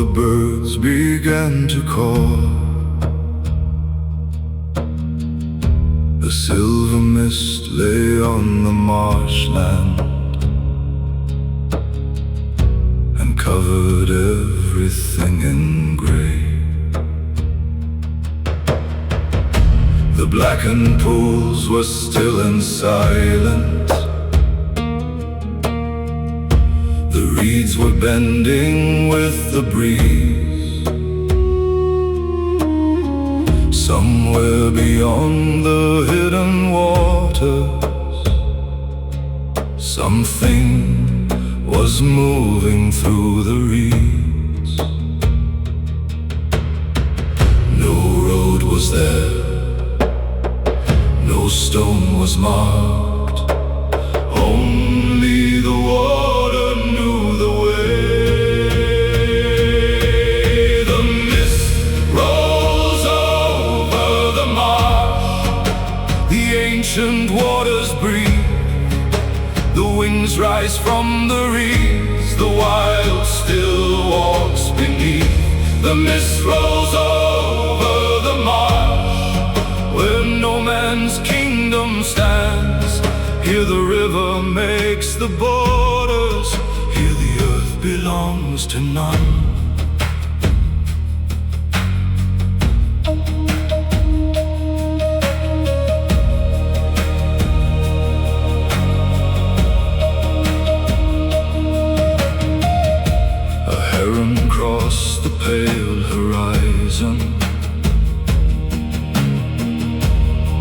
the birds began to call. A silver mist lay on the marshland and covered everything in gray. The blackened pools were still and silent. The reeds were bending with the breeze. Somewhere beyond the hidden waters, something was moving through the reeds. No road was there, no stone was marked, only the water knew the way. The mist rolls over the marsh, the ancient waters breathe, the wings rise from the reeds, the wild still walks beneath. The mist rolls over the marsh, where no man's kingdom stands. Here the river makes the borders, here the earth belongs to none. A heron crossed the pale horizon,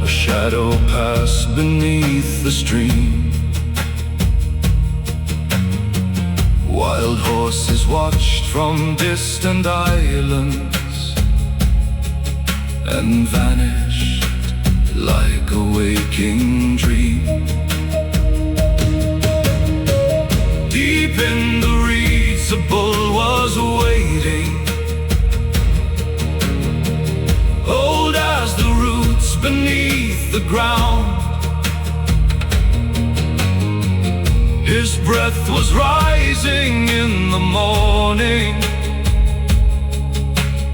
a shadow passed beneath the stream. Wild horses watched from distant islands and vanished like a waking dream. Deep in the reeds a bull was waiting, old as the roots beneath the ground. His breath was rising in the morning,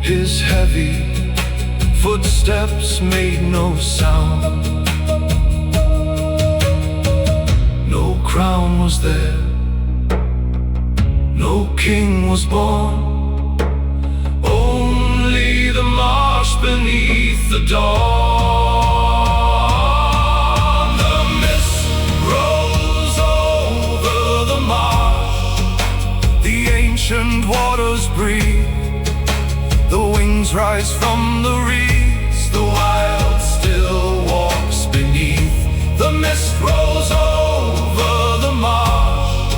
his heavy footsteps made no sound. No crown was there, no king was born, only the marsh beneath the dawn. The mist rolls over the marsh, the ancient waters breathe, the wings rise from the reeds, the wild still walks beneath. The mist rolls over the marsh,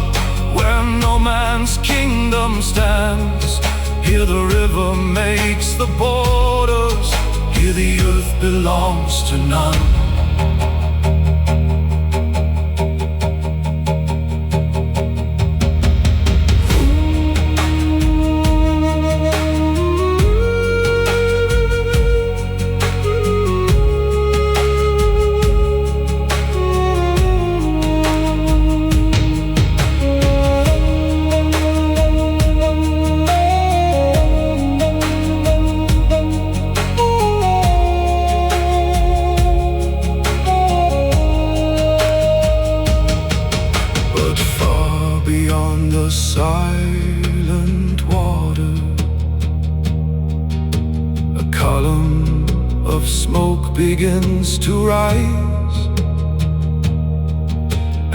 where no man's kingdom stands. Here the river makes the borders, here the earth belongs to none. Beyond the silent water, a column of smoke begins to rise,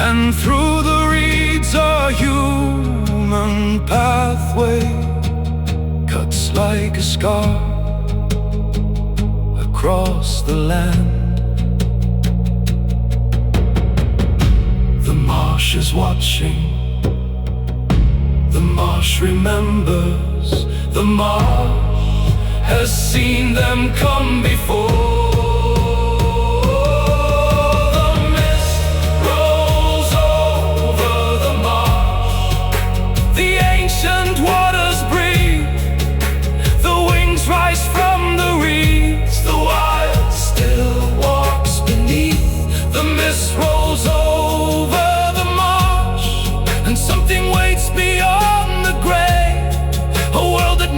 and through the reeds a human pathway cuts like a scar across the land. The marsh is watching, the marsh remembers, the marsh has seen them come before. The mist rolls over the marsh, the ancient waters breathe, the wings rise from the reeds, the wild still walks beneath. The mist rolls over the marsh, and something waits beyond the grave, a world that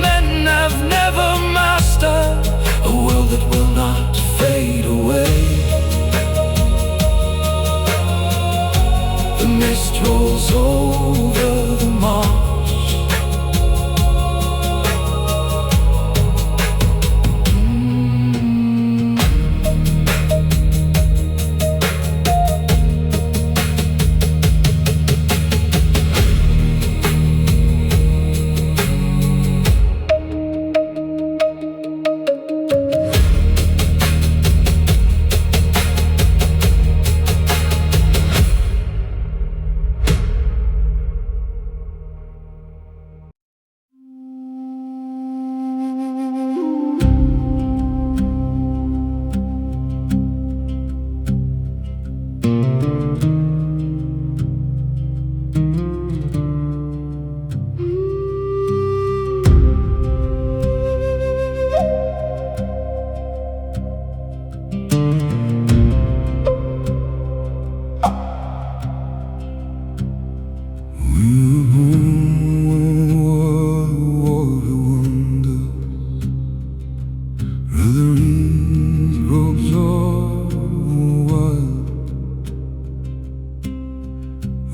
mist rolls over the marsh.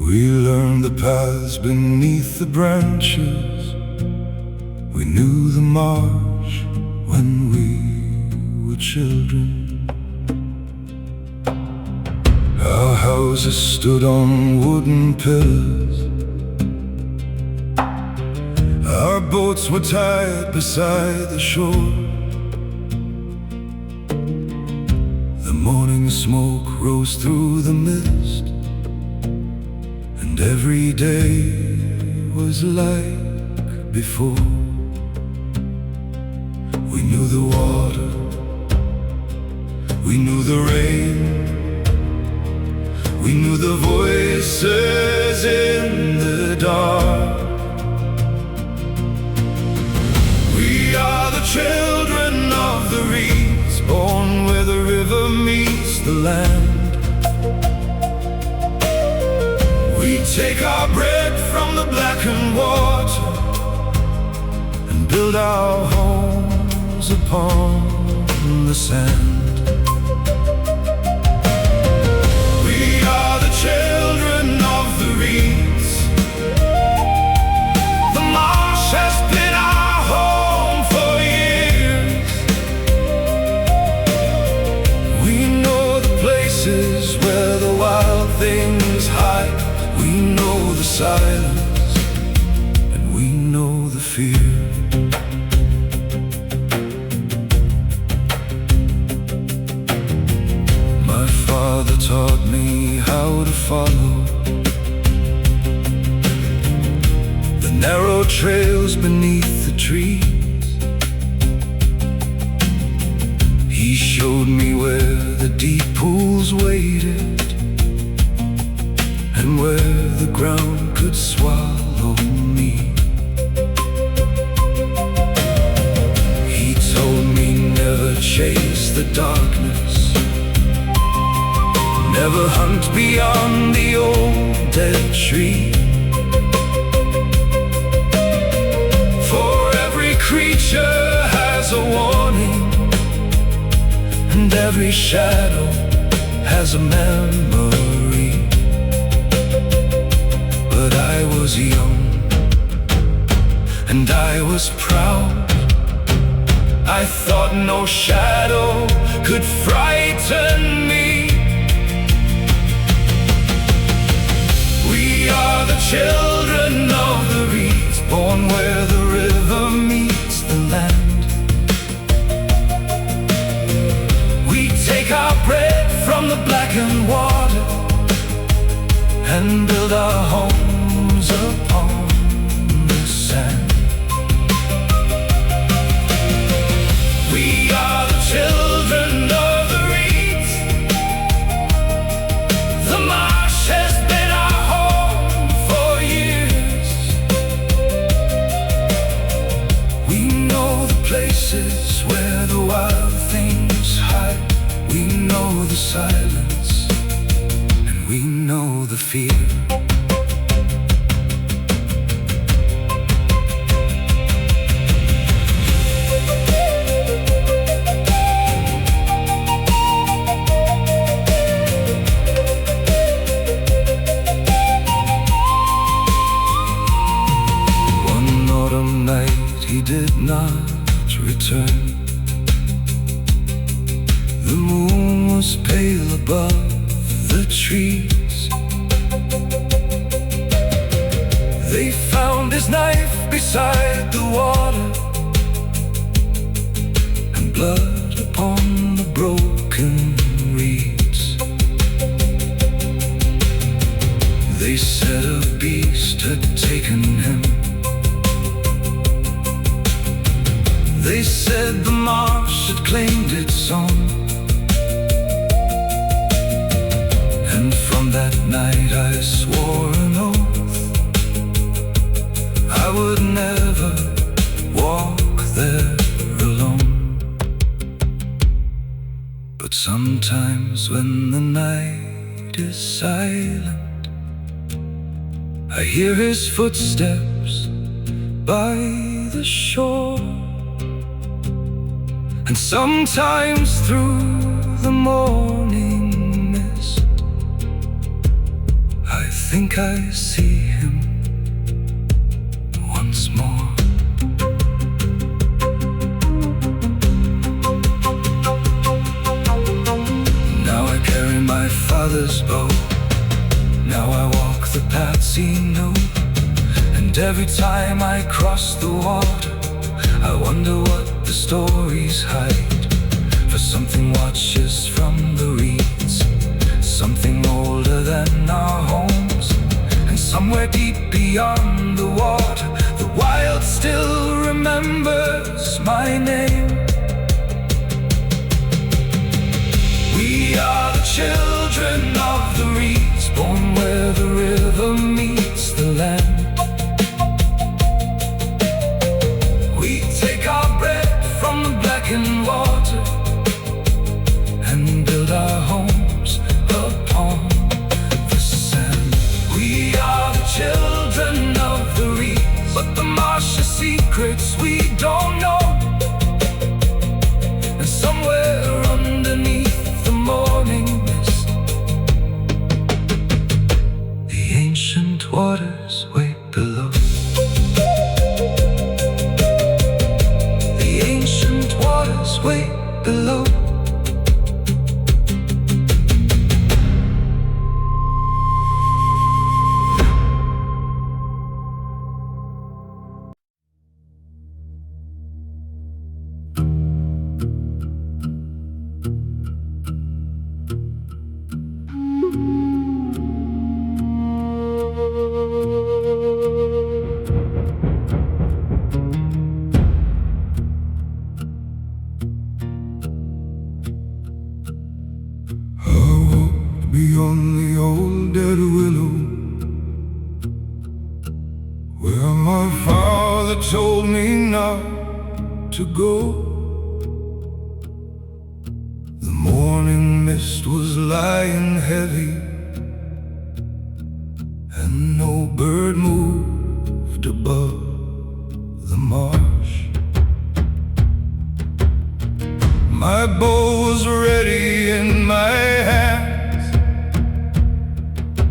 We learned the paths beneath the branches. We knew the marsh when we were children. Our houses stood on wooden pillars. Our boats were tied beside the shore. The morning smoke rose through the mist, and every day was like before. We knew the water, we knew the rain, we knew the voices in the dark. We are the children of the reeds, born where the river meets the land. We take our bread from the blackened water and build our homes upon the sand. We are the children of the reeds. The marsh has been our home for years. We know the places where the wild things hide. We know the silence, and we know the fear. My father taught me how to follow the narrow trails beneath the trees. He showed me where the deep pools waited, and where the ground could swallow me. He told me never chase the darkness, never hunt beyond the old dead tree. For every creature has a warning, and every shadow has a memory. But I was young, and I was proud. I thought no shadow could frighten me. We are the children of the reeds, born where the river meets the land. We take our bread from the blackened water and build our homes upon the sand. We are the children of the reeds. The marsh has been our home for years. We know the places where the wild things hide. We know the silence, and we know the fear. did not return. The moon was pale above the trees. They found his knife beside the water, and blood upon the broken reeds. They said a beast had taken him. They said the marsh had claimed its own. And from that night I swore an oath I would never walk there alone. But sometimes when the night is silent, I hear his footsteps by the shore. And sometimes through the morning mist, I think I see him once more. Now I carry my father's bow. Now I walk the paths he knew. And every time I cross the water, I wonder what the stories hide. For something watches from the reeds, something older than our homes. And somewhere deep beyond the water, the wild still remembers my name. We are the children of the reeds, born where the river meets the land. We take our bread from the blackened water and build our homes upon the sand. We are the children of the reeds, but the marsh has secrets we don't know. And somewhere underneath the morning mist, the ancient waters wait below. Way below. Beyond the old dead willow, where my father told me not to go. The morning mist was lying heavy, and no bird moved above the marsh. My bow was ready in my hand.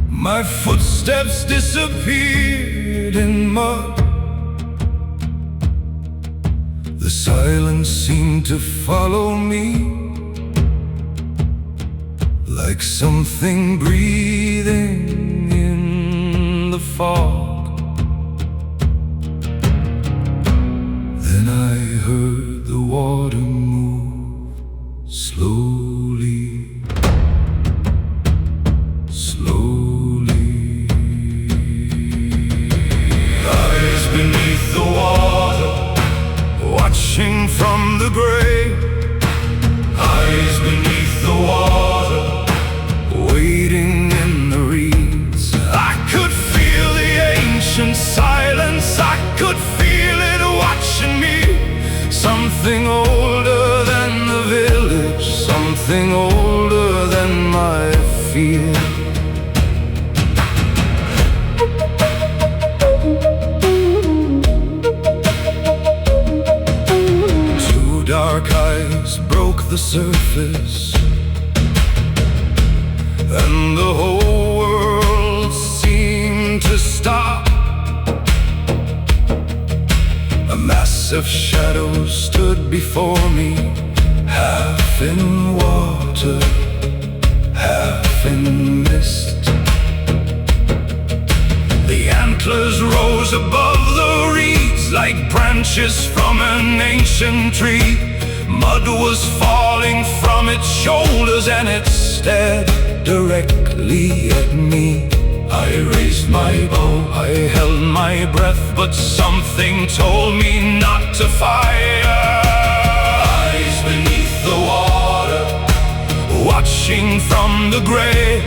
My footsteps disappeared in mud. The silence seemed to follow me, like something breathing in the fog. Then I heard the water move slowly, slowly. Eyes beneath the water, watching from the grave. Eyes beneath the water, waiting in the reeds. I could feel the ancient silence, I could feel it watching me. Something older than the village, something older than my fear. Two dark eyes broke the surface, and the whole world seemed to stop. A mass nights of shadows stood before me, half in water, half in mist. The antlers rose above the reeds like branches from an ancient tree. Mud was falling from its shoulders and it stared directly at me. I raised my bow, I held my breath, but something told me not to fire. Eyes beneath the water, watching from the grave.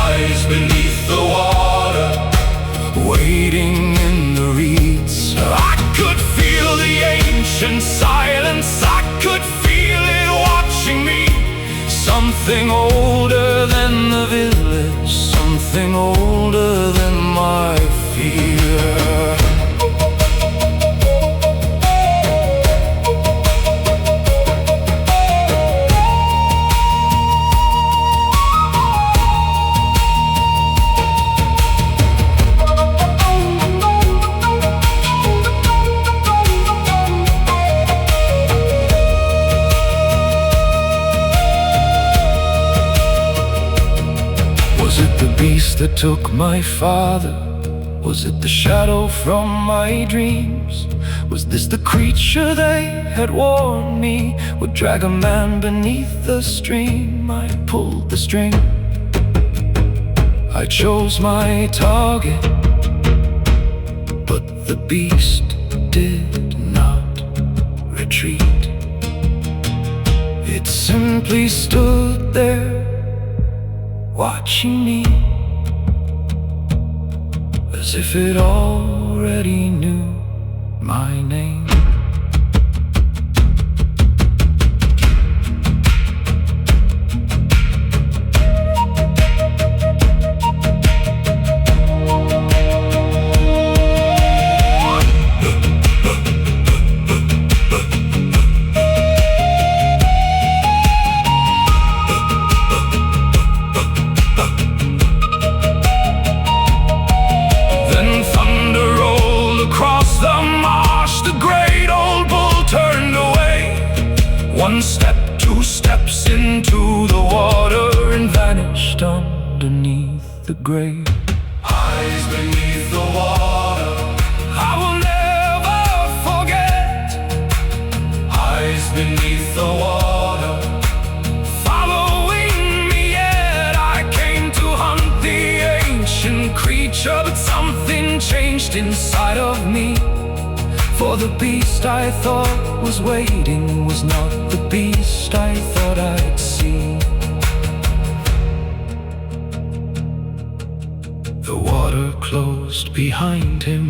Eyes beneath the water, waiting in the reeds. I could feel the ancient silence, I could feel it watching me. Something older than the village, something older than my fear. Was it the beast that took my father? Was it the shadow from my dreams? Was this the creature they had warned me would drag a man beneath the stream? I pulled the string, I chose my target, but the beast did not retreat. It simply stood there, watching me, as if it already knew my name. One step, two steps into the water and vanished underneath the grave. Eyes beneath the water, I will never forget. Eyes beneath the water, following me yet. I came to hunt the ancient creature, but something changed inside of me. For the beast I thought was waiting was not the beast I thought I'd see. The water closed behind him,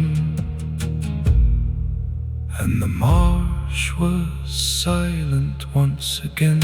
and the marsh was silent once again.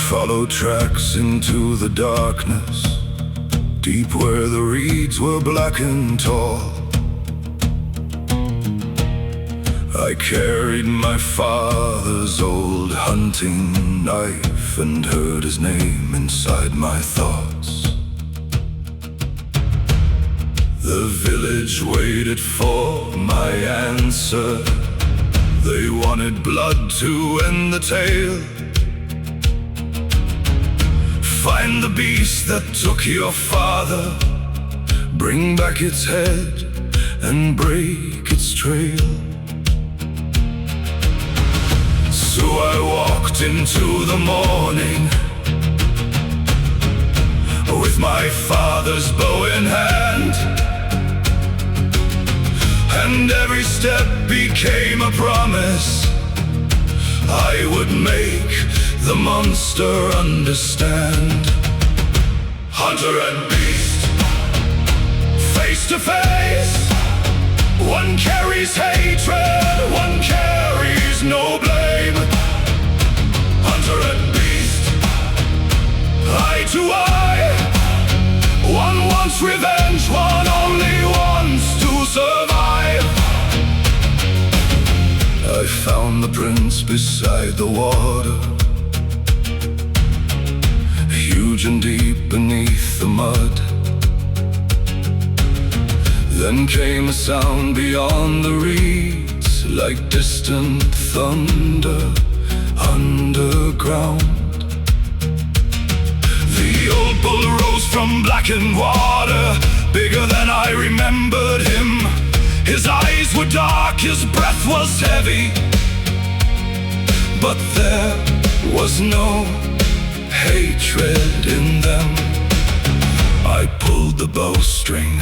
Follow tracks into the darkness, deep where the reeds were black and tall. I carried my father's old hunting knife and heard his name inside my thoughts. The village waited for my answer. They wanted blood to end the tale. Find the beast that took your father, bring back its head and break its trail. So I walked into the morning, with my father's bow in hand, and every step became a promise. I would make the monster understand. Hunter and beast, face to face. One carries hatred, one carries no blame. Hunter and beast, eye to eye. One wants revenge, one only wants to survive. I found the prince beside the water, huge and deep beneath the mud. Then came a sound beyond the reeds, like distant thunder underground. The old bull rose from blackened water, bigger than I remembered him. His eyes were dark, his breath was heavy, but there was no hatred in them. I pulled the bowstring,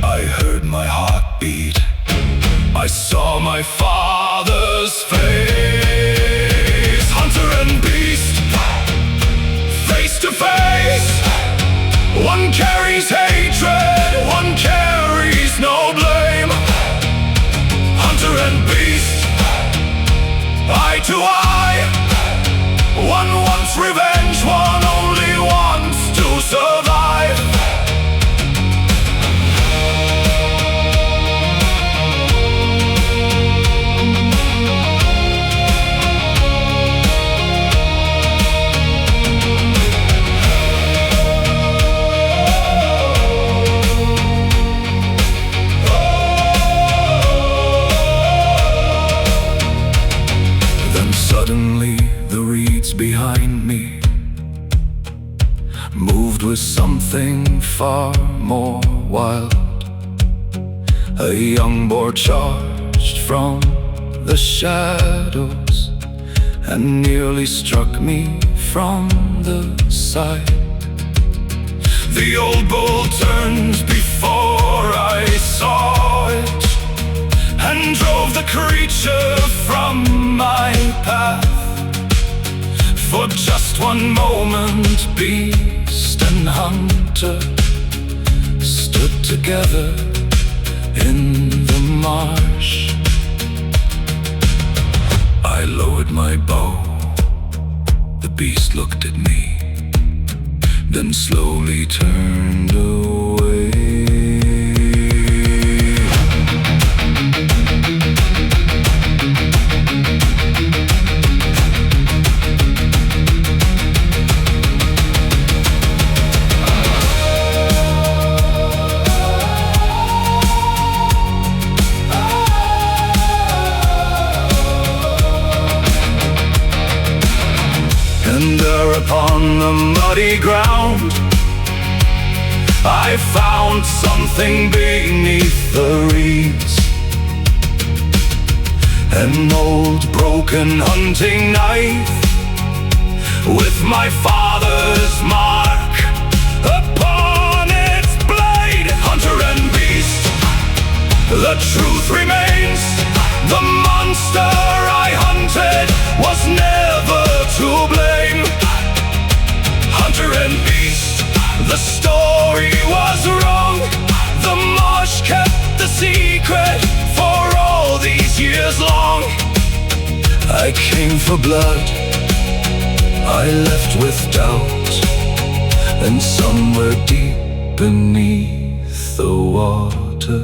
I heard my heart beat. I saw my father's face. Hunter and beast, face to face. One carries hatred, one carries no blame. Hunter and beast, eye to eye. One wants revenge, one only wants to survive. Suddenly the reeds behind me moved with something far more wild. A young boar charged from the shadows and nearly struck me from the side. The old bull turned before I saw it and drove the creature from my path. For just one moment, beast and hunter stood together in the marsh. I lowered my bow. The beast looked at me, then slowly turned away. And there upon the muddy ground, I found something beneath the reeds. An old broken hunting knife with my father's mark upon its blade. Hunter and beast, the truth remains. The monster I hunted was never to blame. Hunter and beast, the story was wrong. The marsh kept the secret for all these years long. I came for blood, I left with doubt, and somewhere deep beneath the water,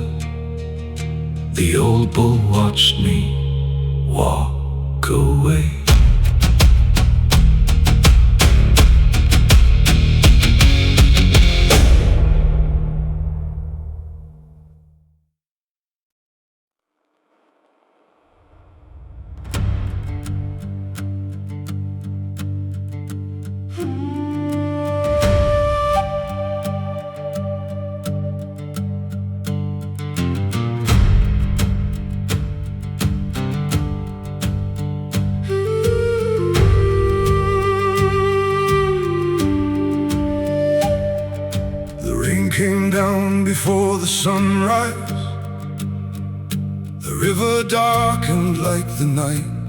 the old bull watched me walk away. before the sunrise, the river darkened like the night.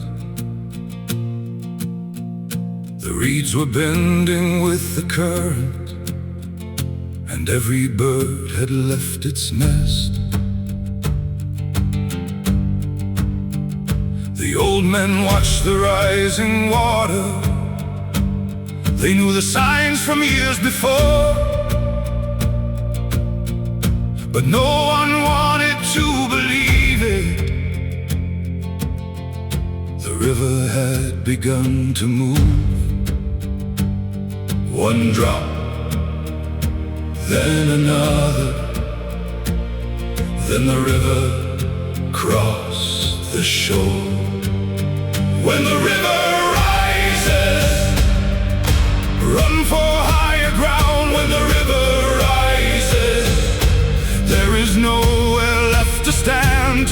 The reeds were bending with the current, and every bird had left its nest. The old men watched the rising water. They knew the signs from years before, but no one wanted to believe it. The river had begun to move. One drop, then another, then the river crossed the shore. When the river rises, run for higher ground. When the river rises, there is nowhere left to stand.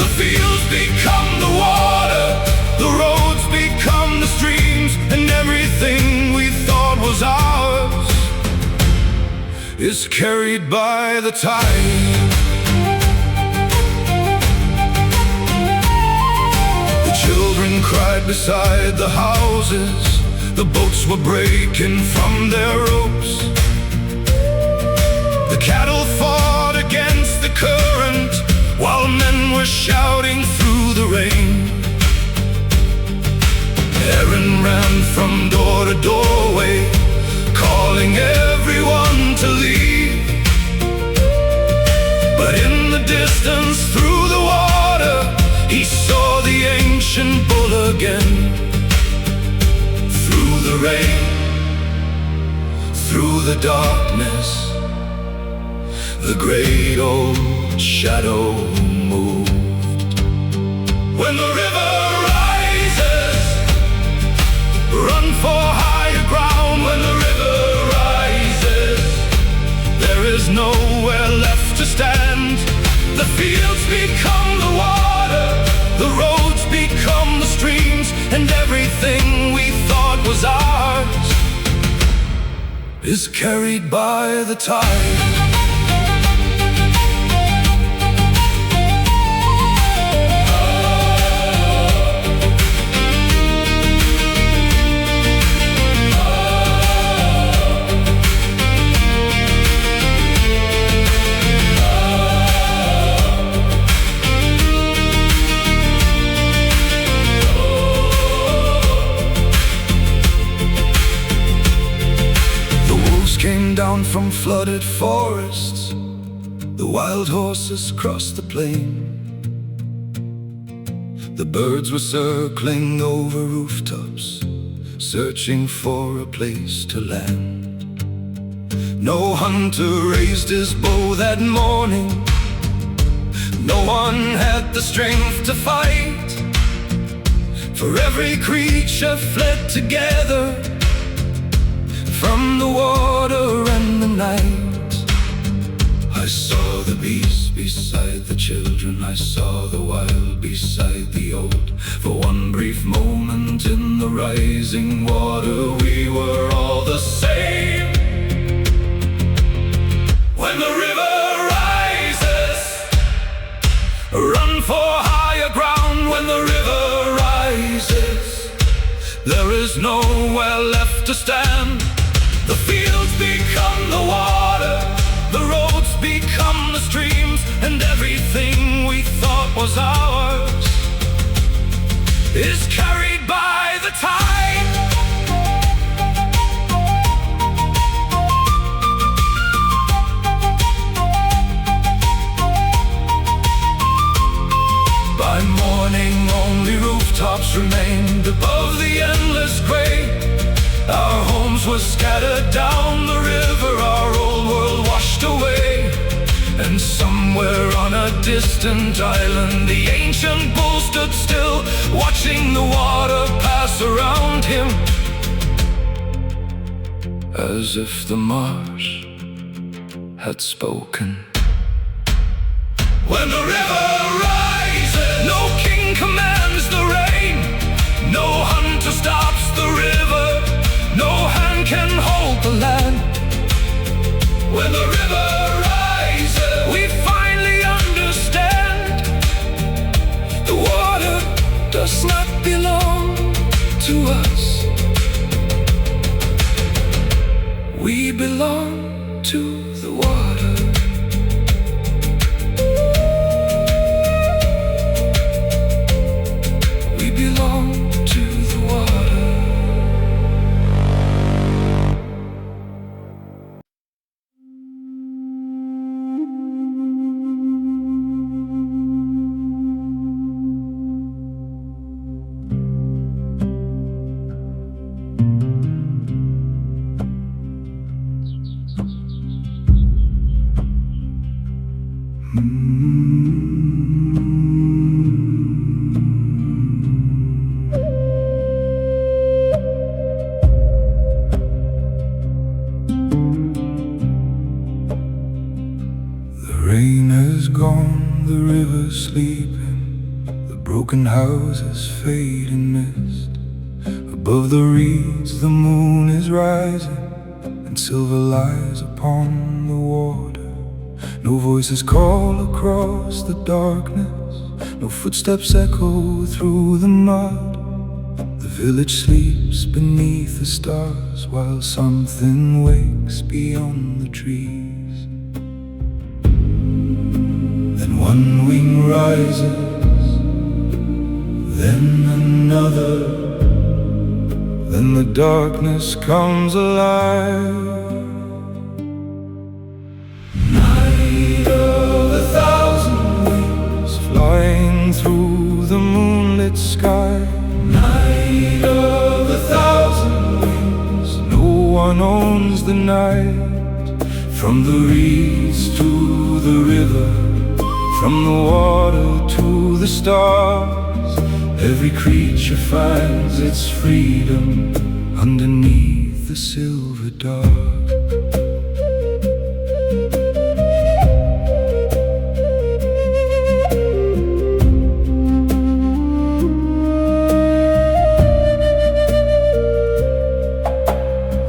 The fields become the water, the roads become the streams, and everything we thought was ours is carried by the tide. The children cried beside the houses. The boats were breaking from their ropes. The cattle fought against the current, while men were shouting through the rain. Aaron ran from door to doorway, calling everyone to leave. But in the distance, through the water, he saw the ancient bull again. Through the rain, through the darkness, the great old shadow moved. When the river rises, run for higher ground. When the river rises, there is nowhere left to stand. The fields become the water, the roads become the streams, and everything we thought was ours is carried by the tide. Came down from flooded forests. The wild horses crossed the plain. The birds were circling over rooftops, searching for a place to land. No hunter raised his bow that morning. No one had the strength to fight, for every creature fled together from the water and the night. I saw the beast beside the children, I saw the wild beside the old. For one brief moment in the rising water, we were all the same. When the river rises, run for higher ground. When the river rises, there is nowhere left to stand. The fields become the water, the roads become the streams, and everything we thought was ours is carried by the tide. By morning only rooftops remained above the endless gray. Our homes were scattered down the river, our old world washed away. And somewhere on a distant island, the ancient bull stood still, watching the water pass around him, as if the marsh had spoken. When the river rises, no king commands the rain, no hunter stops the river, no hand can hold the land. When the river rises, to us. We belong to the water. We belong to the water. The rain has gone, the river's sleeping, the broken houses fade in mist. Above the reeds the moon is rising, and silver lies upon the water. No voices call across the darkness, no footsteps echo through the mud. The village sleeps beneath the stars, while something wakes beyond the trees. Then one wing rises, then another, then the darkness comes alive. Night of a thousand wings, flying through the moonlit sky. Night of a thousand wings, no one owns the night. From the reeds to the river, from the water to the stars, every creature finds its freedom underneath the silver dark.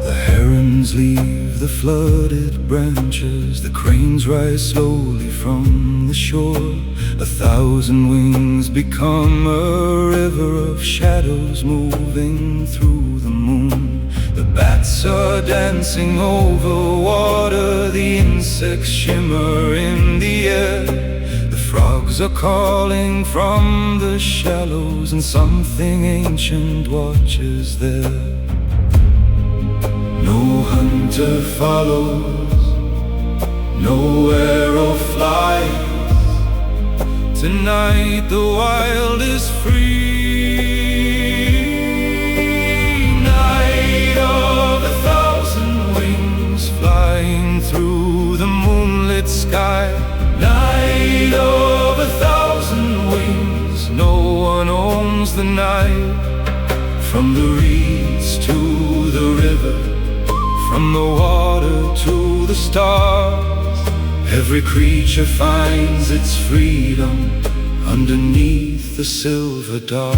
The herons leave the flooded branches, the cranes rise slowly from the shore. 1,000 wings become a river of shadows moving through the moon. The bats are dancing over water, the insects shimmer in the air. The frogs are calling from the shallows, and something ancient watches there. No hunter follows, no arrow flies. Tonight the wild is free. Night of a thousand wings, flying through the moonlit sky. Night of a thousand wings, no one owns the night. From the reeds to the river, from the water to the stars, every creature finds its freedom underneath the silver dark.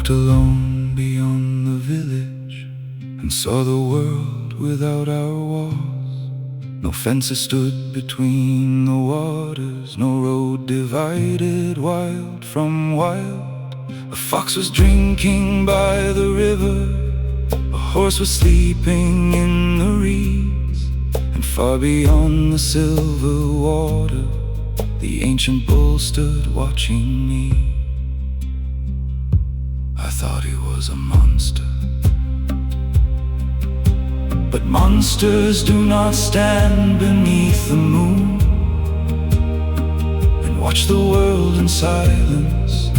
Alone beyond the village, and saw the world without our walls. No fences stood between the waters, no road divided wild from wild. A fox was drinking by the river, a horse was sleeping in the reeds, and far beyond the silver water, the ancient bull stood watching me. I thought he was a monster, but monsters do not stand beneath the moon and watch the world in silence.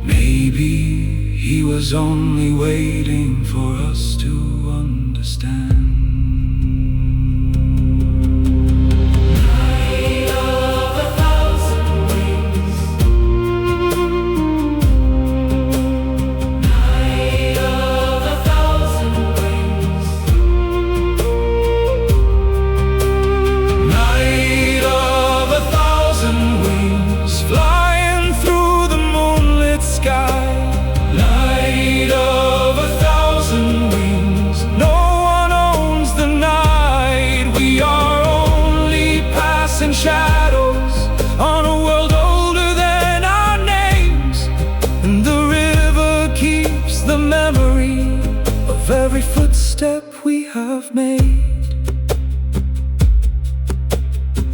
Maybe he was only waiting for us to understand. Night of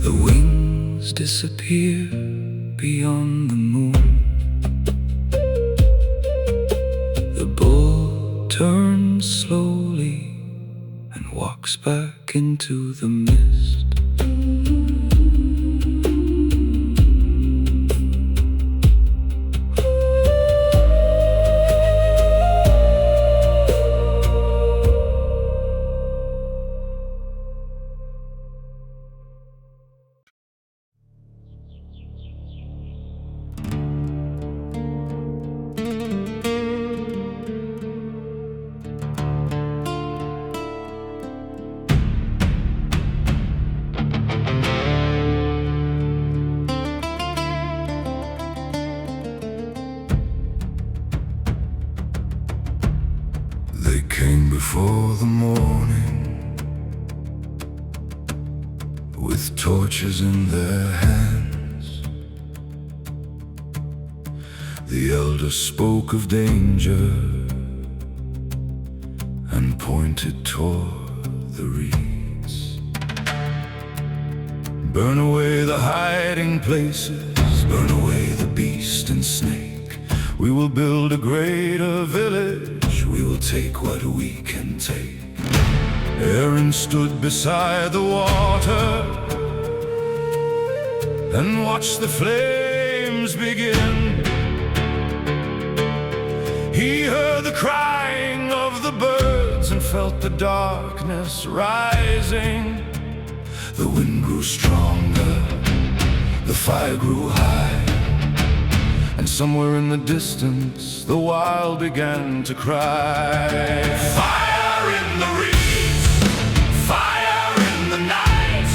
The wings disappear beyond the moon. The bull turns slowly and walks back into the mist. They came before the morning, with torches in their hands. The elder spoke of danger and pointed toward the reeds. Burn away the hiding places, burn away the beast and snake. We will build a greater village, we will take what we can take. Aaron stood beside the water and watched the flames begin. He heard the crying of the birds and felt the darkness rising. The wind grew stronger, the fire grew high, and somewhere in the distance the wild began to cry. Fire in the reeds, fire in the night,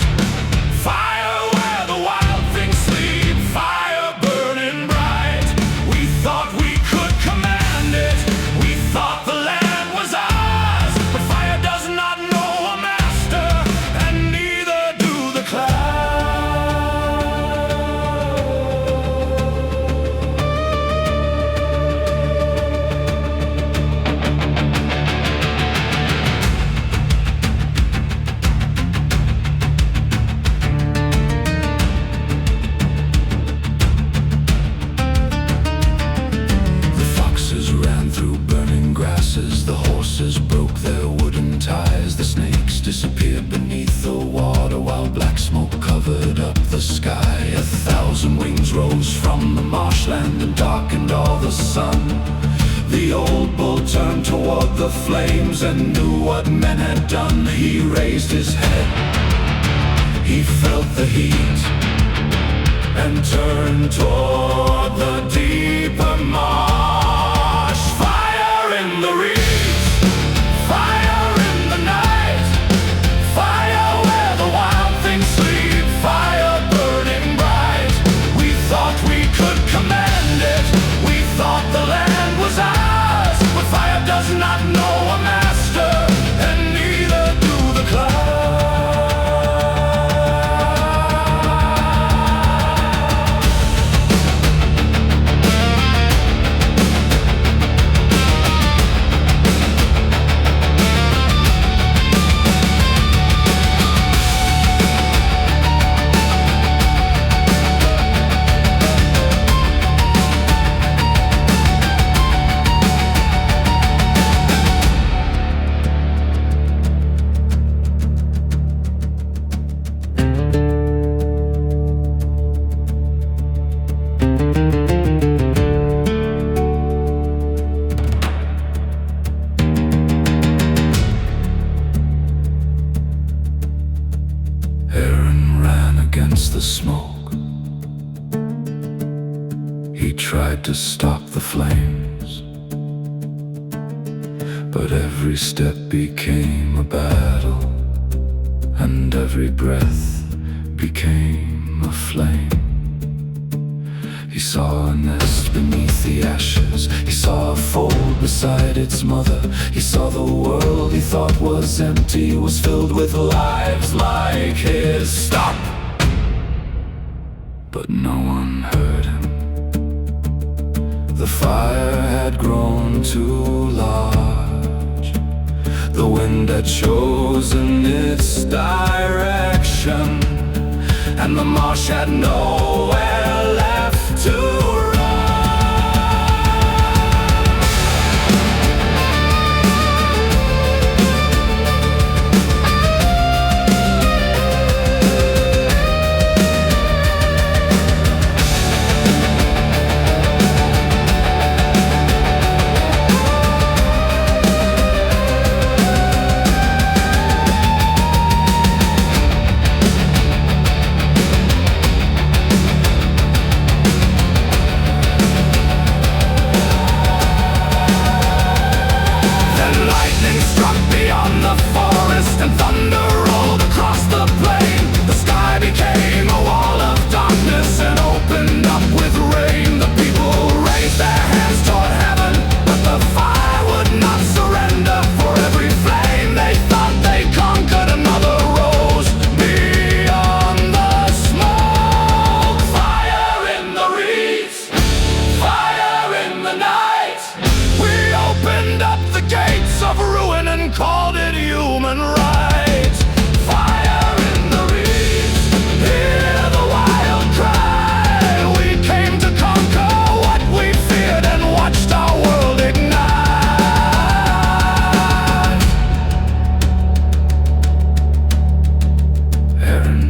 fire where the wild things sleep, fire burning bright. We thought we could command it, we thought the land was ours, but fire does not know a master, and neither do the clouds. The horses broke their wooden ties, the snakes disappeared beneath the water, while black smoke covered up the sky. 1,000 wings rose from the marshland and darkened all the sun. The old bull turned toward the flames and knew what men had done. He raised his head, he felt the heat, and turned toward the deeper marsh. Fire in the reeds, fire in the night, fire where the wild things sleep, fire burning bright. We thought we could command it, we thought the land was ours, but fire does not know a master, and neither do the clouds. The smoke, he tried to stop the flames, but every step became a battle, and every breath became a flame. He saw a nest beneath the ashes, he saw a fold beside its mother. He saw the world he thought was empty was filled with lives like his. Stop! But no one heard him. The fire had grown too large, the wind had chosen its direction, and the marsh had nowhere left to run. And thunder rolled across the plain. The sky became a wall of darkness and opened up with rain. The people raised their hands toward heaven, but the fire would not surrender. For every flame they thought they conquered, another rose beyond the smoke. Fire in the reeds, fire in the night. We opened up the gates of ruin and called it human right.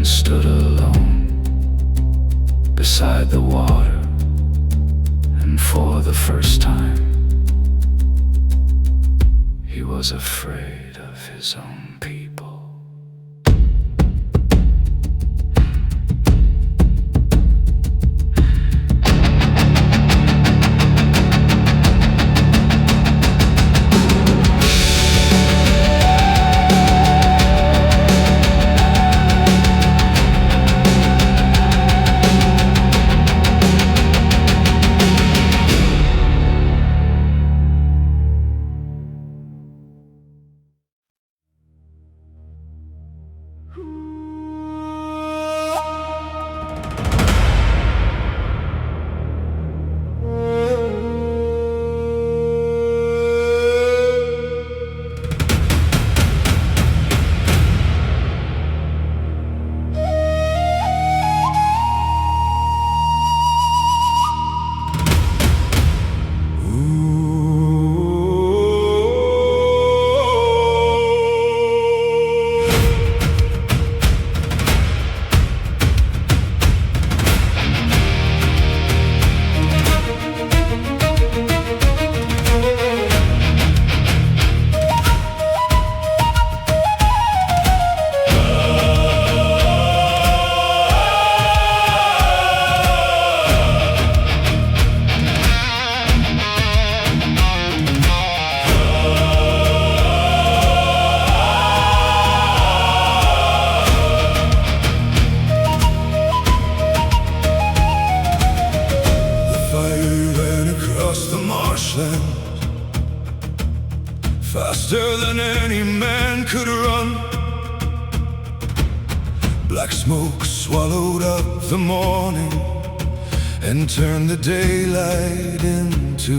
Stood alone beside the water, and for the first time he was afraid of his own people. Faster than any man could run. Black smoke swallowed up the morning and turned the daylight into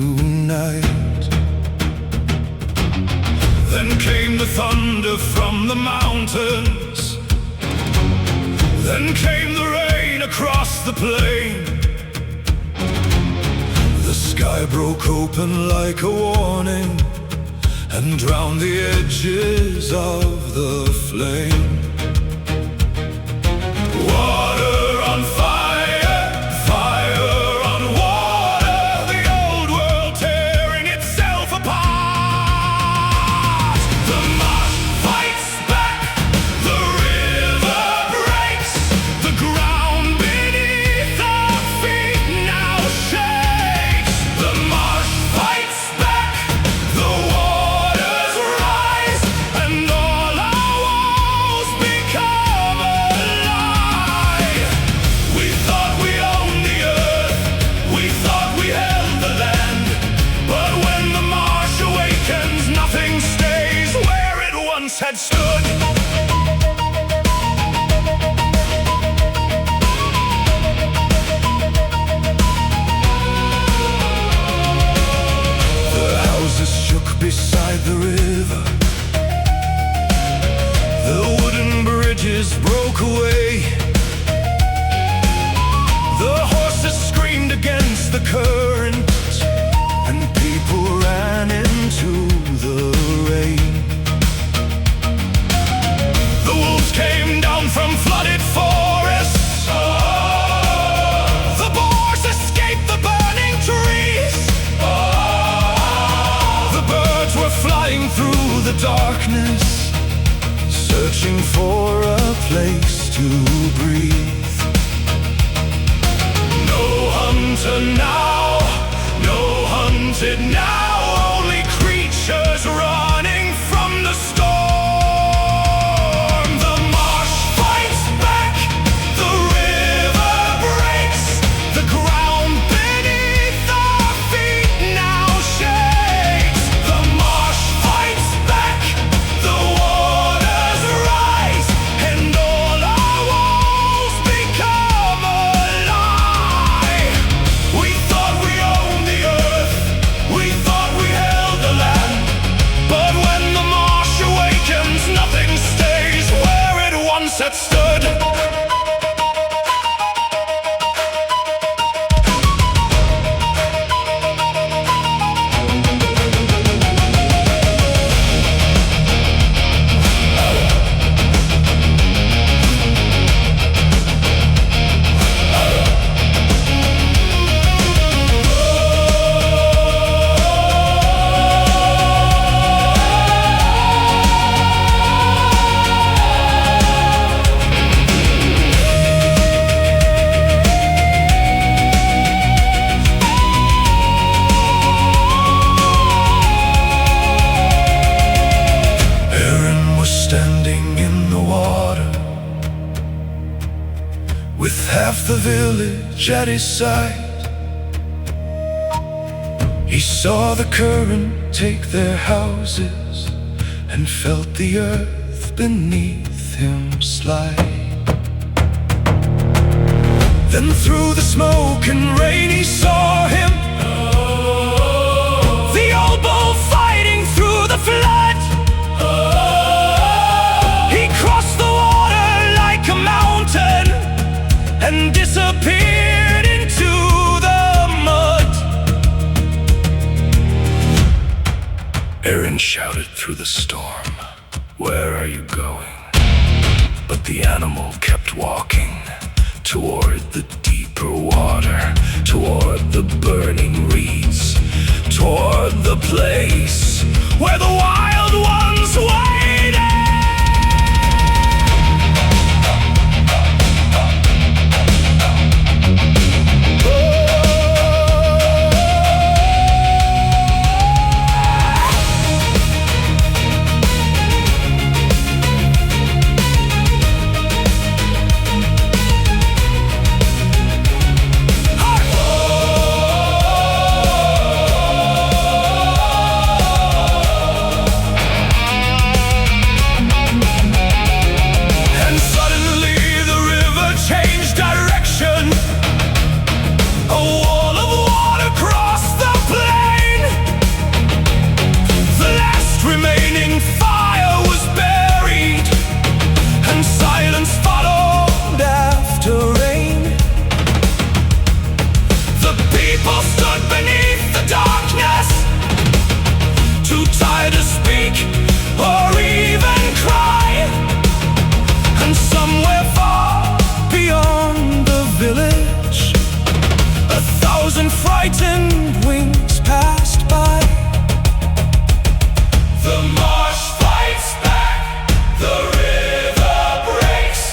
night. Then came the thunder from the mountains. Then came the rain across the plain. The sky broke open like a warning and drowned the edges of the flame. Water on fire, fire on water, the old world tearing itself apart. The marsh fights back, the river breaks, the ground beneath our feet now shakes. The marsh fights back, the waters rise, and all our woes water now, no hunted now, only creatures running from the storm. The marsh fights back, the river breaks, the ground beneath our feet now shakes. The marsh fights back, the waters rise, and all our walls become a lie. We thought we owned the earth, we thought we held the land, but when the marsh awakens, nothing stays where it once had stood. Standing in the water, with half the village at his side, he saw the current take their houses and felt the earth beneath him slide. Then through the smoke and rain he saw him, the old bull fighting through the flood. And disappeared into the mud. Aaron shouted through the storm, "Where are you going?" But the animal kept walking toward the deeper water, toward the burning reeds, toward the place where the wild ones waited. Frightened wings passed by. The marsh fights back, the river breaks,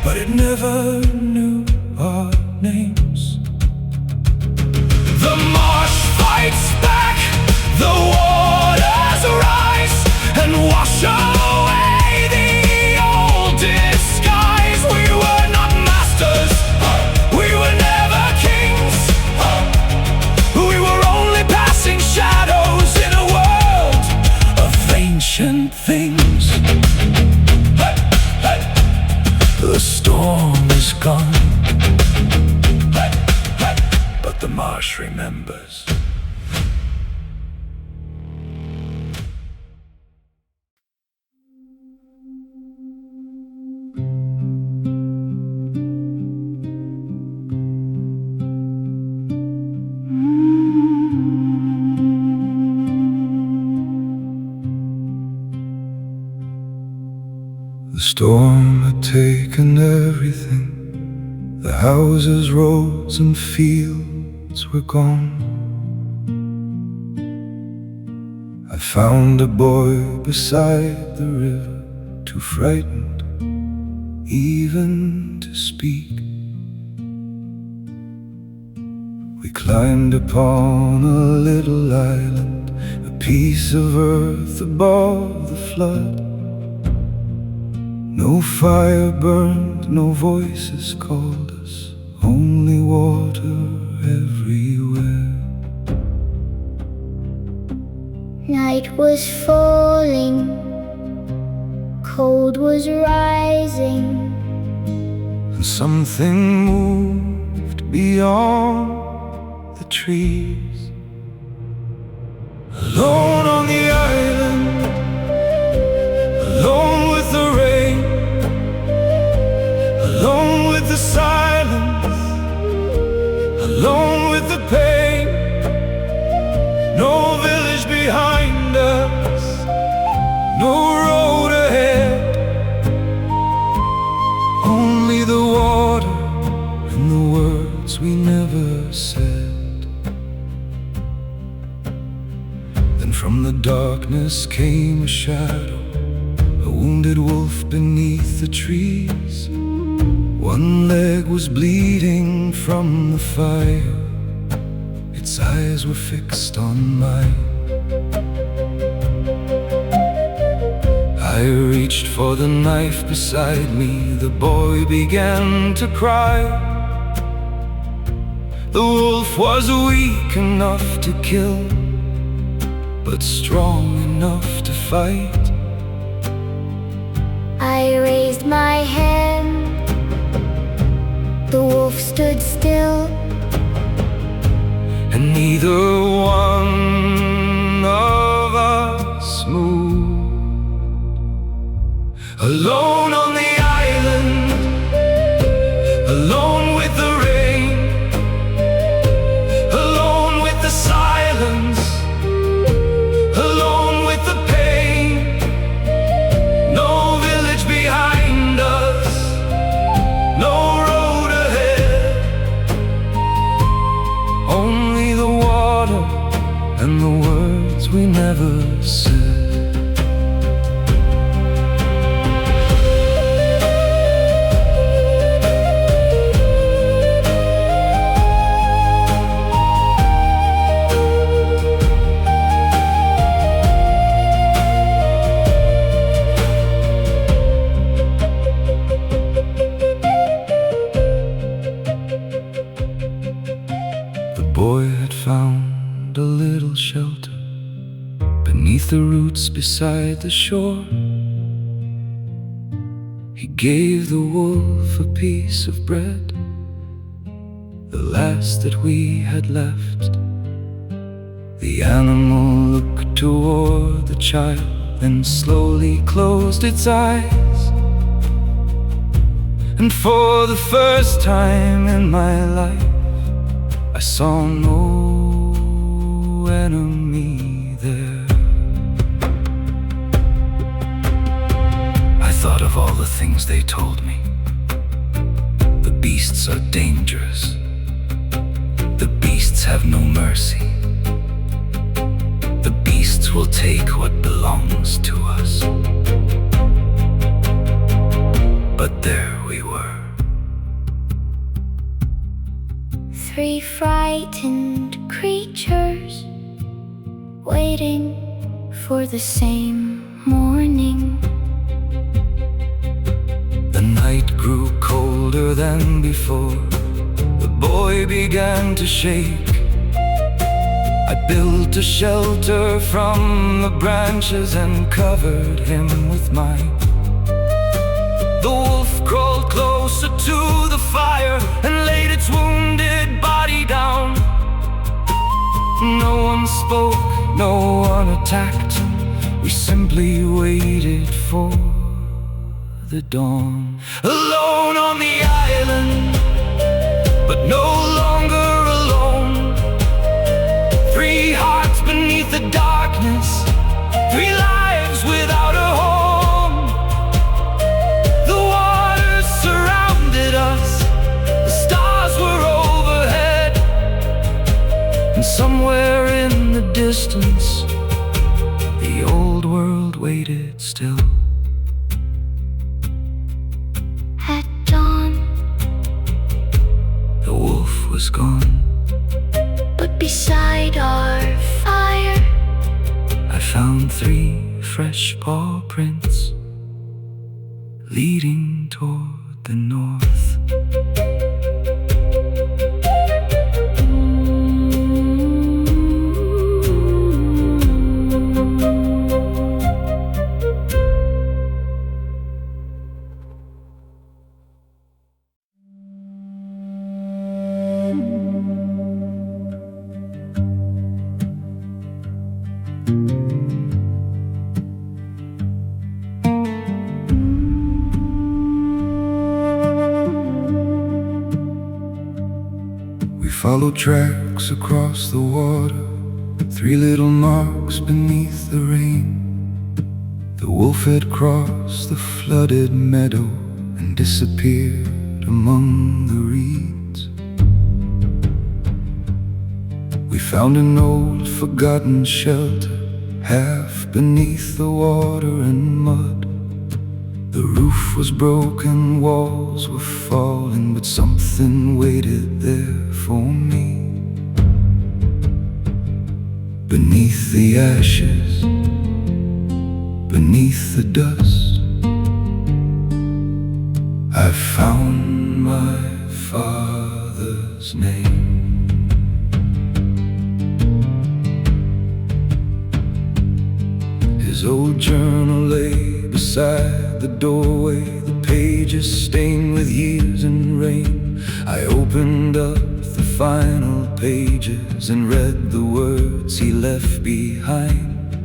but it never knew our names. The marsh fights back, the waters rise and wash away the old disguise. We were not masters, we were never kings. We were only passing shadows in a world of ancient things. The storm is gone, but the marsh remembers. The storm had taken everything. The houses, roads, and fields were gone. I found a boy beside the river, too frightened even to speak. We climbed upon a little island, a piece of earth above the flood. No fire burned, no voices called us, only water everywhere. Night was falling, cold was rising, and something moved beyond the trees. Alone on the island, alone with the rain, alone with the silence, alone with the pain. No village behind us, no road ahead, only the water and the words we never said. Then from the darkness came a shadow, a wounded wolf beneath the trees. One leg was bleeding from the fire, its eyes were fixed on mine. I reached for the knife beside me, the boy began to cry. The wolf was weak enough to kill, but strong enough to fight. I raised my hand, the wolf stood still, and neither one of us moved. Alone on the island, alone with the rain, alone with the silence, alone with the pain. No village behind us, no road ahead, only the water and the words we never said. The boy had found a little shelter beneath the roots beside the shore. He gave the wolf a piece of bread, the last that we had left. The animal looked toward the child, then slowly closed its eyes. And for the first time in my life, I saw no enemy there. I thought of all the things they told me. The beasts are dangerous. The beasts have no mercy. The beasts will take what belongs to us. But there we were, three frightened creatures waiting for the same morning. the night grew colder than before. The boy began to shake. I built a shelter from the branches and covered him with mine. The wolf crawled closer to the fire and laid its wounded body down. No one spoke, no one attacked. We simply waited for the dawn. Alone on the island, but no longer alone. Three hearts beneath the darkness, three lives without a home. The waters surrounded us, the stars were overhead, and somewhere in the distance, the old world waited still. At dawn, The wolf was gone. beside our fire. I found 3 fresh paw prints leading toward the north. Followed tracks across the water, 3 little marks beneath the rain. The wolf had crossed the flooded meadow and disappeared among the reeds. We found an old forgotten shelter, half beneath the water and mud. The roof was broken, walls were falling, but something waited there for me. Beneath the ashes, beneath the dust, I found my father's name. His old journal lay beside the doorway, the pages stained with years and rain. I opened up the final pages and read the words he left behind.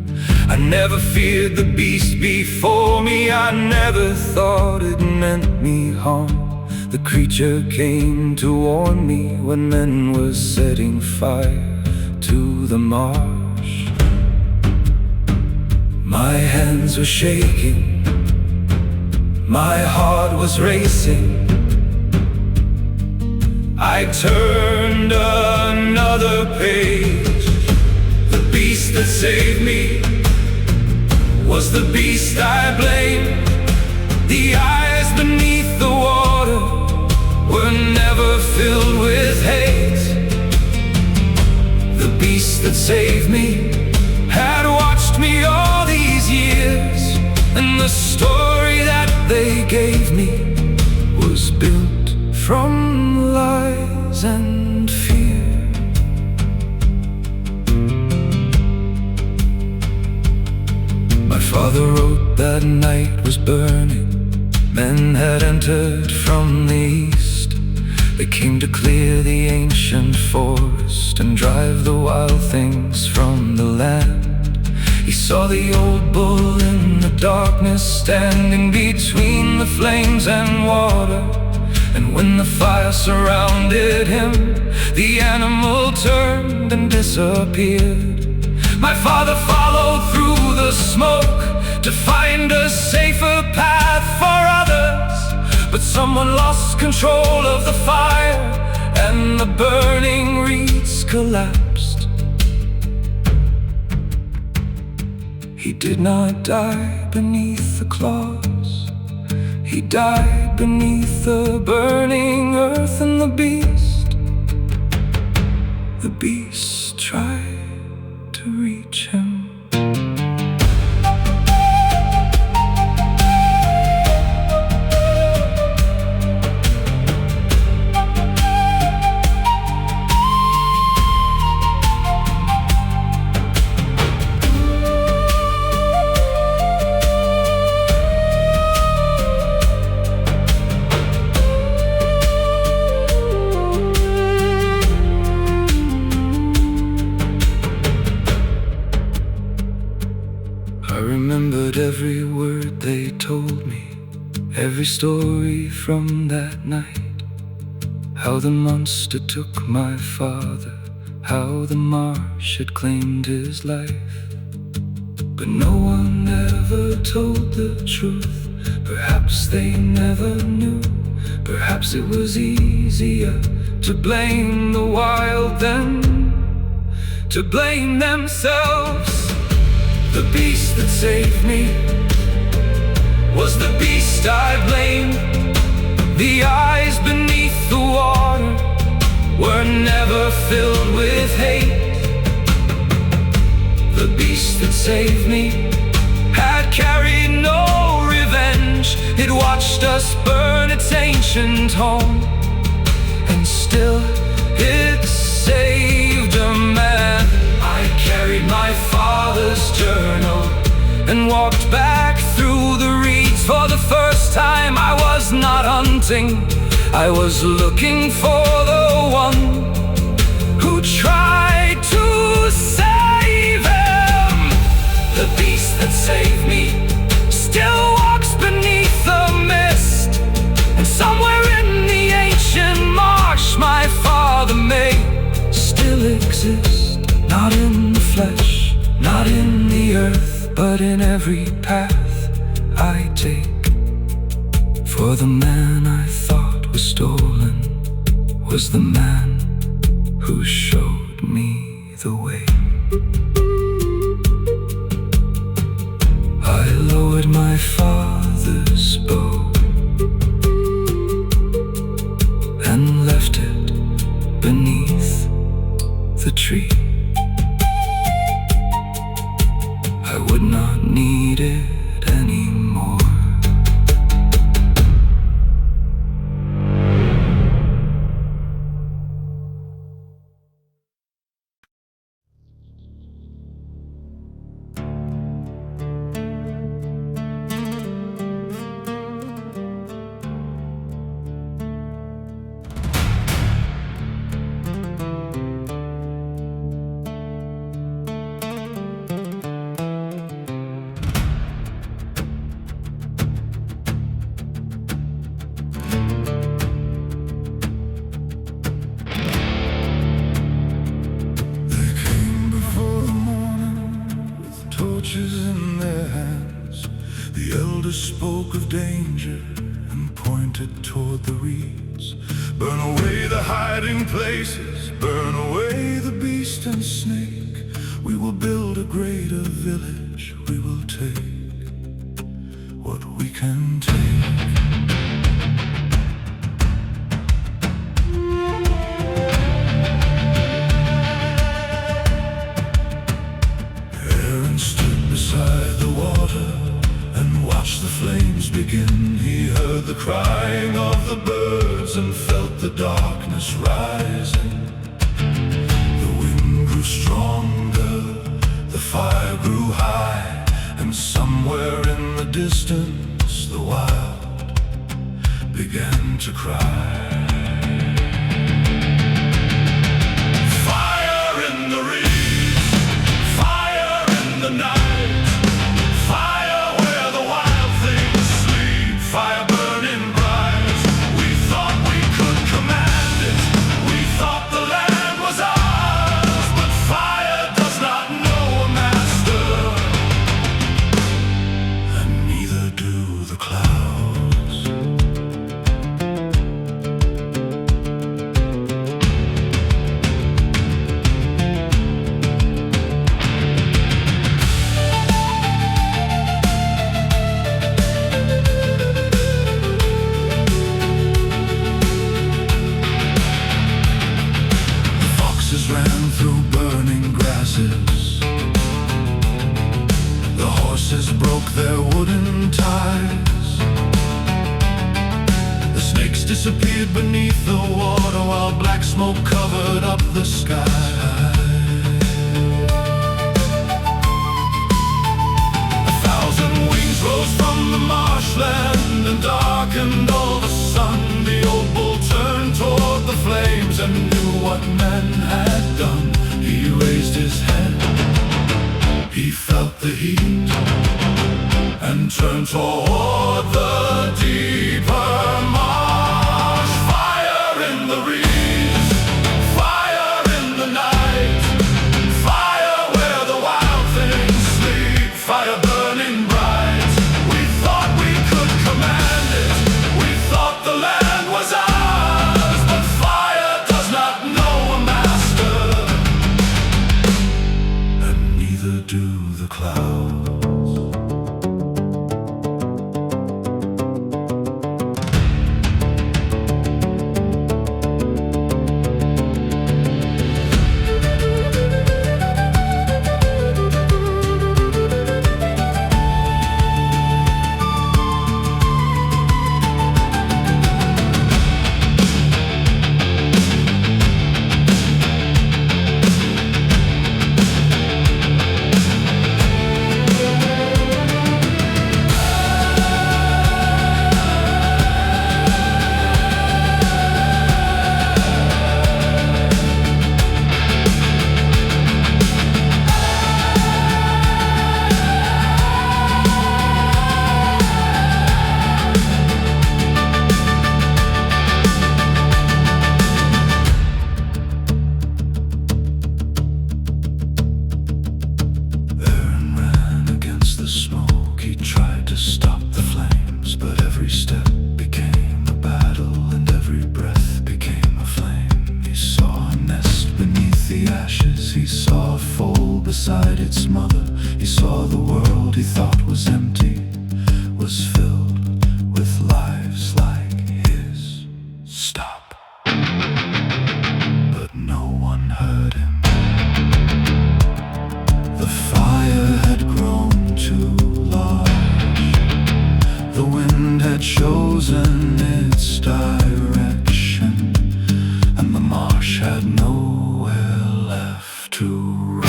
I never feared the beast before me, I never thought it meant me harm. The creature came to warn me when men were setting fire to the marsh. My hands were shaking, my heart was racing. I turned another page. The beast that saved me was the beast I blamed. The eyes beneath the water were never filled with hate. The beast that saved me had watched me all these years, and the story that they gave me was built from lies and fear. My father wrote that night was burning. Men had entered from the east. They came to clear the ancient forest and drive the wild things from the land. He saw the old bull in the darkness, standing between the flames and water. And when the fire surrounded him, the animal turned and disappeared. My father followed through the smoke to find a safer path for others, but someone lost control of the fire and the burning reeds collapsed. He did not die beneath the claws, he died beneath the burning earth, and the beast tried to reach him. I remembered every word they told me, every story from that night. How the monster took my father, how the marsh had claimed his life. But no one ever told the truth, perhaps they never knew. Perhaps it was easier to blame the wild than to blame themselves. The beast that saved me was the beast I blamed. The eyes beneath the water were never were filled with hate. The beast that saved me had carried no revenge. It watched us burn its ancient home, and still it saved a man. I carried my father's journal and walked back through the reeds. For the first time I was not hunting, I was looking for the one who tried to save him. The beast that saved me still walks beneath the mist, and somewhere in the ancient marsh my father may still exist. Not in the flesh, not in the earth, but in every path I take. For the man I thought was stolen was the man who showed me the way. I lowered my father's bow and left it beneath the tree. I would not need it anymore. In their hands, the elders spoke of danger and pointed toward the reeds. Burn away the hiding places, burn away the beast and snake. We will build a greater village, we will take what we can take. Begin. He heard the crying of the birds and felt the darkness rising. The wind grew stronger, the fire grew high, and somewhere in the distance the wild began to cry. Fire in the reeds, fire in the night. Fire burning bright, we thought we could command it. We thought the land was ours, but fire does not know a master, and neither do the clouds. Ran through burning grasses. The horses broke their wooden ties. The snakes disappeared beneath the water while black smoke covered up the sky. 1,000 wings rose from the marshland and darkened all the sun. The old bull turned toward the flames and knew what men had done. He raised his head, he felt the heat, and turned toward the deeper marsh. Fire in the reeds, fire in the night, fire where the wild things sleep, fire burning bright. We thought we could command it, we thought the land was ours, but fire does not know a master, and neither do the clouds. the ashes he saw fall beside its mother. He saw the world he thought was empty was filled with lives like his. Stop. But no one heard him. The fire had grown too large. The wind had chosen its direction, and the marsh had nowhere left to run.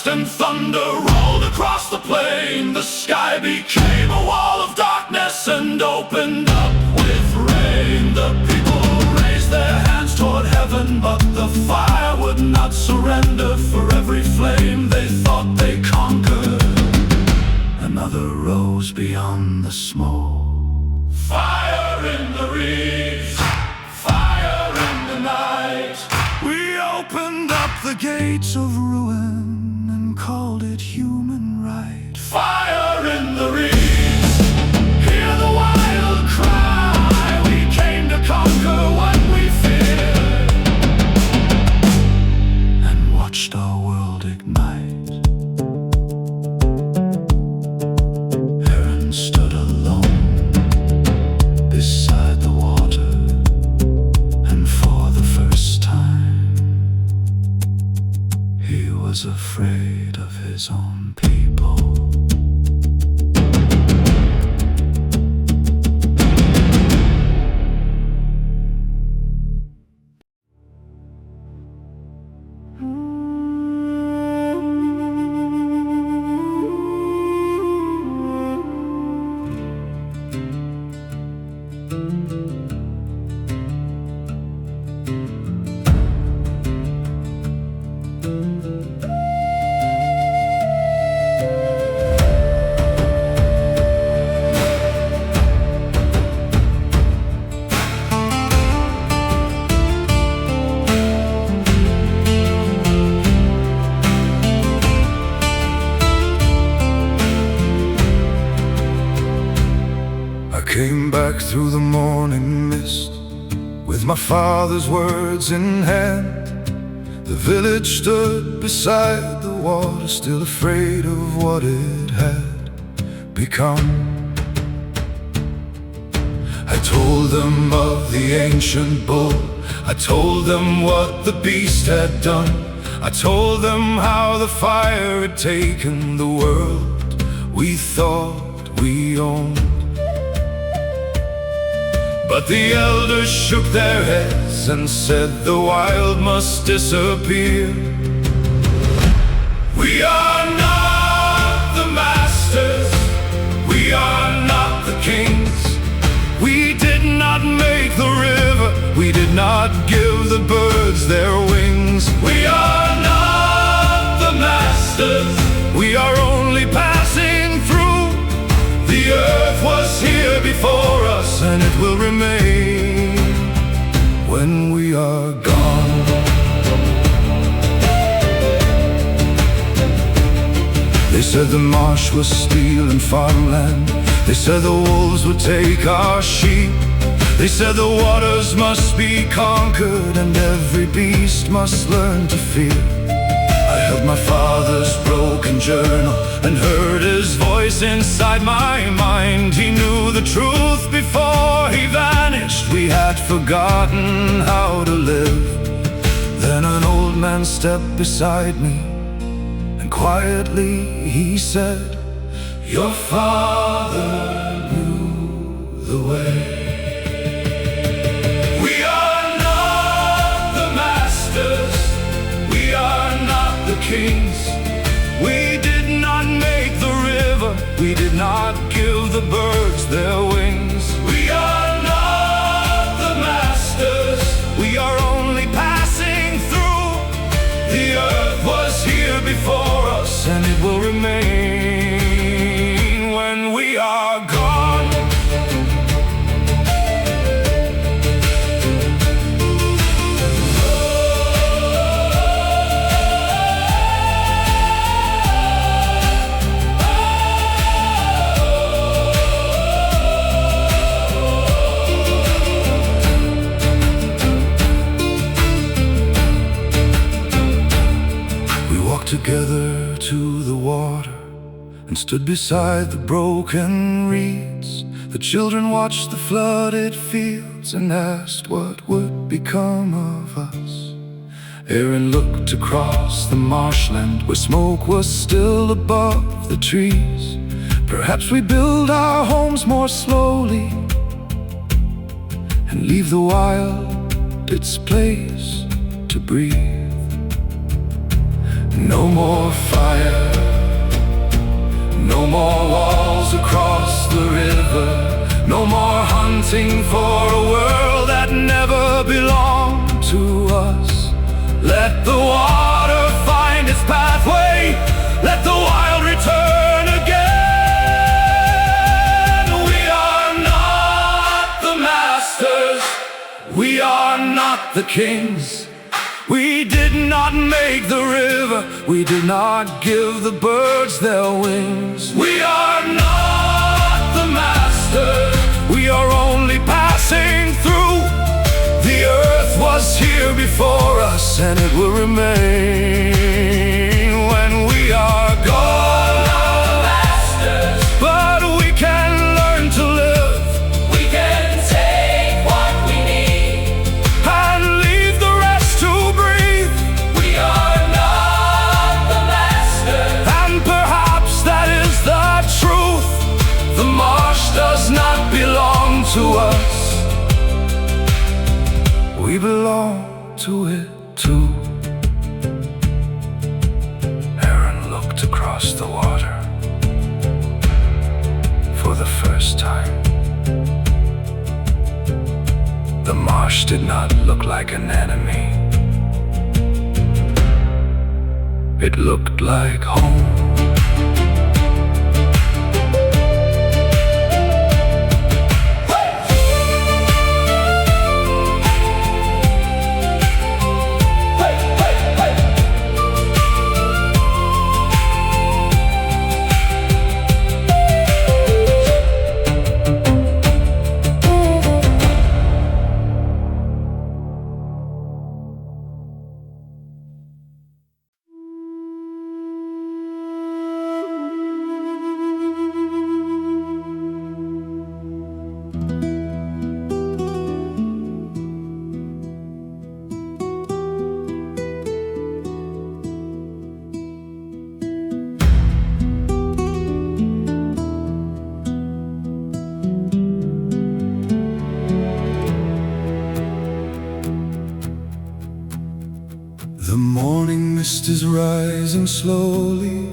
And thunder rolled across the plain. The sky became a wall of darkness and opened up with rain. The people raised their hands toward heaven, but the fire would not surrender. For every flame they thought they conquered, another rose beyond the smoke. Fire in the reeds, fire in the night. We opened up the gates of ruin, called it human right. Fire in the reeds, hear the wild cry. We came to conquer what we feared, and watched our world ignite. Heron stood alone beside the water, and for the first time he was afraid of his own people. Came back through the morning mist with my father's words in hand. The village stood beside the water, still afraid of what it had become. I told them of the ancient bull, I told them what the beast had done. I told them how the fire had taken the world we thought we owned. But the elders shook their heads and said the wild must disappear. We are not the masters, we are not the kings. We did not make the river, we did not give the birds their wings. We are not the masters, we are only passing through. The earth was here before us, and it will remain when we are gone. They said the marsh was steel and farmland. They said the wolves would take our sheep. They said the waters must be conquered, and every beast must learn to fear. I held my father's broken journal and heard his voice inside my mind. He knew the truth before he vanished. We had forgotten how to live. Then an old man stepped beside me, and quietly he said, "Your father knew the way." We are not the masters, we are not the kings. We did not make the river, we did not give the birds their wings. We are not the masters, together to the water and stood beside the broken reeds. The children watched the flooded fields and asked what would become of us. Aaron looked across the marshland where smoke was still above the trees. Perhaps we build our homes more slowly and leave the wild its place to breathe. No more fire, no more walls across the river, no more hunting for a world that never belonged to us. Let the water find its pathway, let the wild return again. We are not the masters, we are not the kings. We did not make the river, we did not give the birds their wings. We are not the masters, we are only passing through. The earth was here before us and it will remain when we are gone. Not masters, but we can learn to live. We can take what we need and leave the rest to breathe. We are not the masters, And perhaps that is the truth. The marsh does not belong to us, we belong to it too. Aaron looked across the water for the first time. The marsh did not look like an enemy. It looked like home. The morning mist is rising slowly,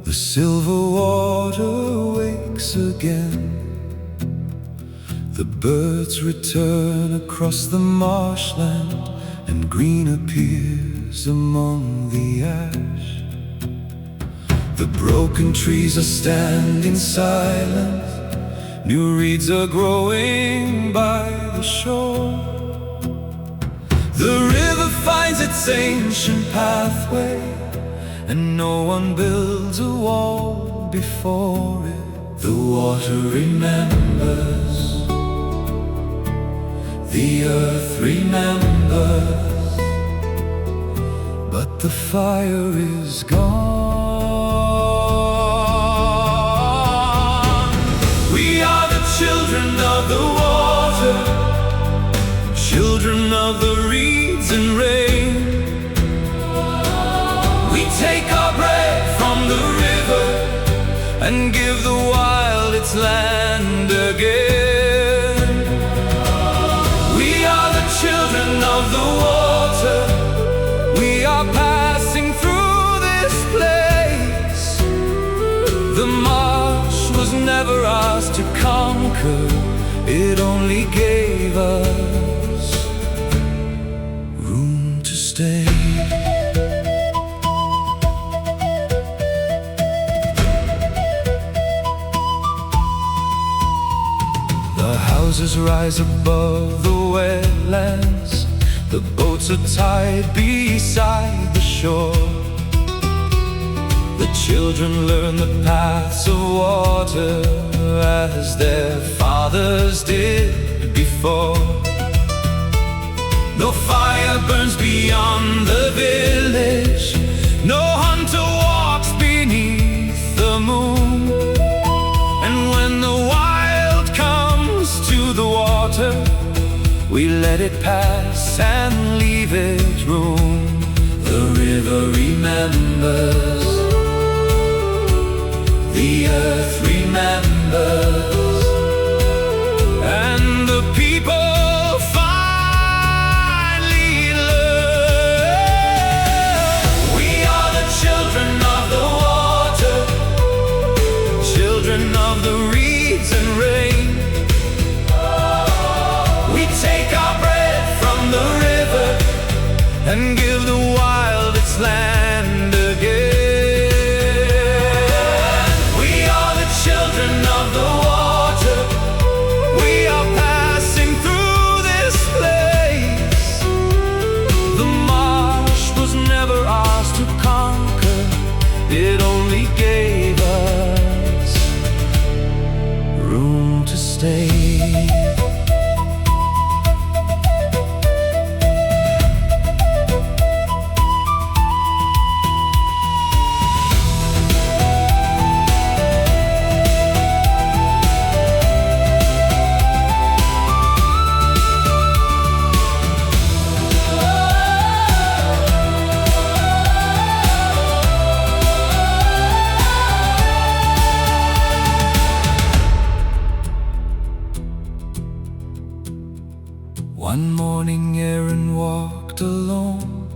the silver water wakes again. The birds return across the marshland, and green appears among the ash. The broken trees are standing silent, new reeds are growing by the shore. The river finds its ancient pathway, and no one builds a wall before it. The water remembers, the earth remembers, but the fire is gone. We are the children of the water, children of the reeds and rain. We take our bread from the river and give the wild its land again. We are the children of the water, we are passing through this place. The marsh was never ours to conquer, it only gave us room to stay. The houses rise above the wetlands, the boats are tied beside the shore. The children learn the paths of water as their fathers did before. No fire burns beyond the village, no hunting We let it pass and leave it room. The river remembers, the earth remembers, and the people finally learn. We are the children of the water, children of the reeds and rain. We take our bread from the river and give the wild its land again. We are the children of the water. We are passing through this place. The marsh was never ours to conquer. It only gave us room to stay. One morning Aaron walked alone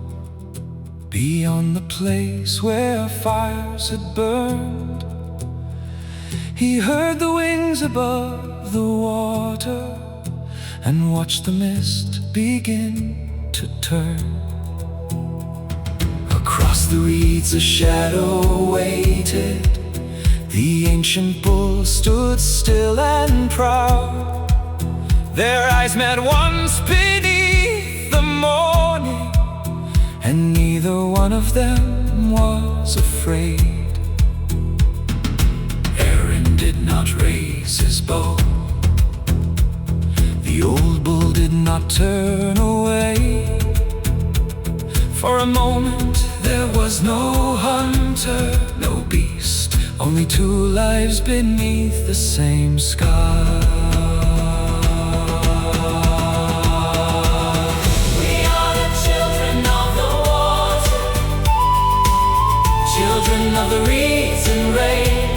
beyond the place where fires had burned. He heard the wings above the water and watched the mist begin to turn. Across the reeds a shadow waited. The ancient bull stood still and proud. Their eyes met once beneath the morning, and neither one of them was afraid. Aaron did not raise his bow. The old bull did not turn away. For a moment there was no hunter, no beast, only two lives beneath the same sky. Children of the reeds and rain.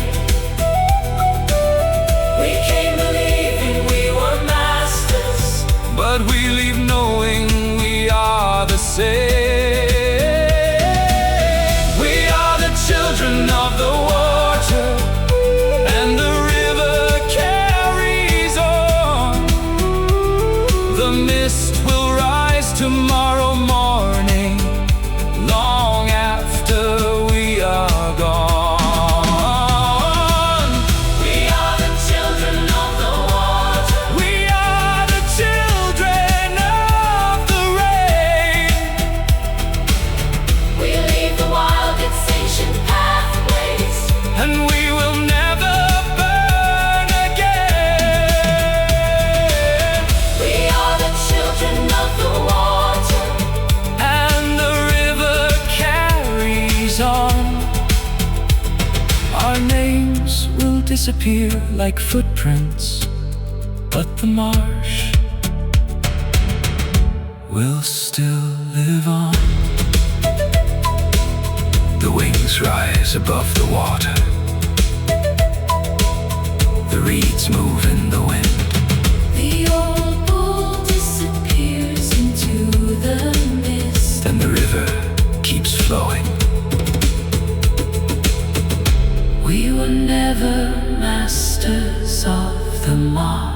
We came believing we were masters, but we leave knowing we are the same. We are the children of the water, and the river carries on. The mist will rise tomorrow morning, long after we are gone. We are the children of the water. We are the children of the rain. We leave the wild its ancient pathways, And we will never burn again. we are the children of the water. And the river carries on. Our names will disappear like footprints, but the marsh will still live on. The wings rise above the water. The reeds move in the wind. The old bull disappears into the mist. Then the river keeps flowing. We were never masters of the marsh.